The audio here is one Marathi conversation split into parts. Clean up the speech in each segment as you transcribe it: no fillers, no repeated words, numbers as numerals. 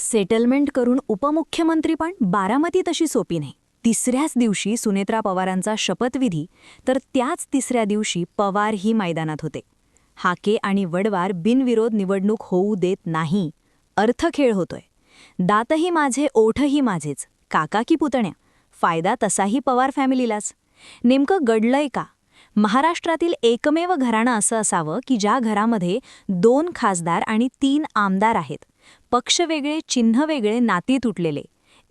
सेटलमेंट करून उपमुख्यमंत्री पण बारामती तशी सोपी नाही. तिसऱ्याच दिवशी सुनेत्रा पवारांचा शपथविधी, तर त्याच तिसऱ्या दिवशी पवारही मैदानात होते. हाके आणि वडवार बिनविरोध निवडणूक होऊ देत नाही. अर्थखेळ होतोय. दातही माझे ओठही माझेच, काका की पुतण्या. फायदा तसाही पवार फॅमिलीलाच. नेमकं गडलंय का? महाराष्ट्रातील एकमेव घराणं असं असावं की ज्या घरामध्ये 2 खासदार आणि 3 आमदार आहेत. पक्ष वेगळे, चिन्ह वेगळे, नाती तुटलेले.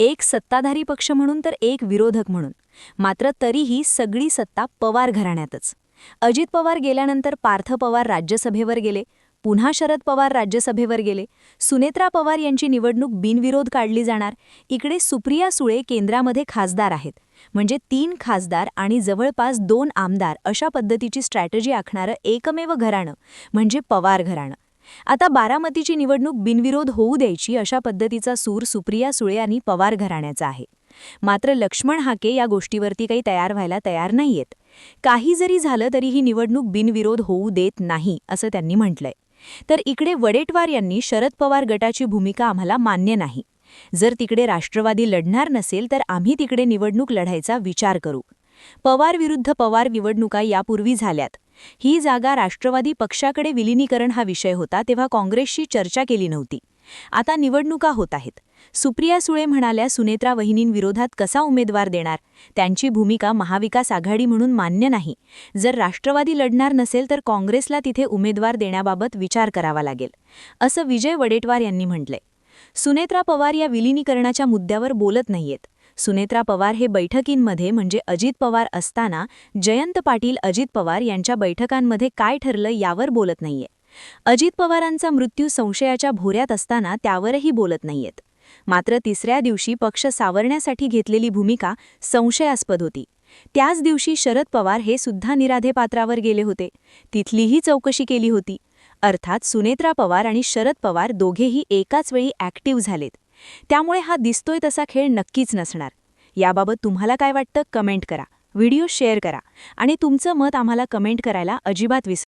एक सत्ताधारी पक्ष म्हणून तर एक विरोधक म्हणून. मात्र तरीही सगळी सत्ता पवार घराण्यातच. अजित पवार गेल्यानंतर पार्थ पवार राज्यसभेवर गेले. पुन्हा शरद पवार राज्यसभेवर गेले. सुनेत्रा पवार यांची निवडणूक बिनविरोध काढली जाणार. इकडे सुप्रिया सुळे केंद्रामध्ये खासदार आहेत. म्हणजे 3 खासदार आणि जवळपास 2 आमदार अशा पद्धतीची स्ट्रॅटेजी आखणारं एकमेव घराणं म्हणजे पवार घराणं. आता बारामतीची निवडणूक बिनविरोध होऊ द्यायची अशा पद्धतीचा सूर सुप्रिया सुळे आणि पवार घराण्याचा आहे. मात्र लक्ष्मण हाके या गोष्टीवरती काही तयार व्हायला तयार नाहीयेत. काही जरी झालं तरी ही निवडणूक बिनविरोध होऊ देत नाही असं त्यांनी म्हटलंय. तर इकडे वडेट्टीवार यांनी शरद पवार गटाची भूमिका आम्हाला मान्य नाही. जर तिकडे राष्ट्रवादी लढणार नसेल तर आम्ही तिकडे निवडणूक लढायचा विचार करू. पवार विरुद्ध पवार निवडणुका यापूर्वी झाल्यात. ही जागा राष्ट्रवादी पक्षाकडे विलिनीकरण हा विषय होता तेव्हा काँग्रेसशी चर्चा केली नव्हती. आता निवडणुका होत आहेत. सुप्रिया सुळे म्हणाल्या सुनेत्रा वहिनींविरोधात कसा उमेदवार देणार? त्यांची भूमिका महाविकास आघाडी म्हणून मान्य नाही. जर राष्ट्रवादी लढणार नसेल तर काँग्रेसला तिथे उमेदवार देण्याबाबत विचार करावा लागेल, असं विजय वडेट्टीवार यांनी म्हटलंय. सुनेत्रा पवार या विलिनीकरणाच्या मुद्द्यावर बोलत नाहीयेत. सुनेत्रा पवार हे बैठकींमध्ये म्हणजे अजित पवार असताना जयंत पाटील अजित पवार यांच्या बैठकांमध्ये काय ठरलं यावर बोलत नाहीये. अजित पवारांचा मृत्यू संशयाच्या भोऱ्यात असताना त्यावरही बोलत नाहीयेत. मात्र तिसऱ्या दिवशी पक्ष सावरण्यासाठी घेतलेली भूमिका संशयास्पद होती. त्याच दिवशी शरद पवार हे सुद्धा निराधे पात्रावर गेले होते. तिथलीही चौकशी केली होती. अर्थात सुनेत्रा पवार आणि शरद पवार दोघेही एकाच वेळी ॲक्टिव्ह झालेत. त्यामुळे हा दिसतोय तसा खेळ नक्कीच नसणार. याबाबत तुम्हाला काय वाटतं कमेंट करा, व्हिडिओ शेअर करा आणि तुमचं मत आम्हाला कमेंट करायला अजिबात विसरू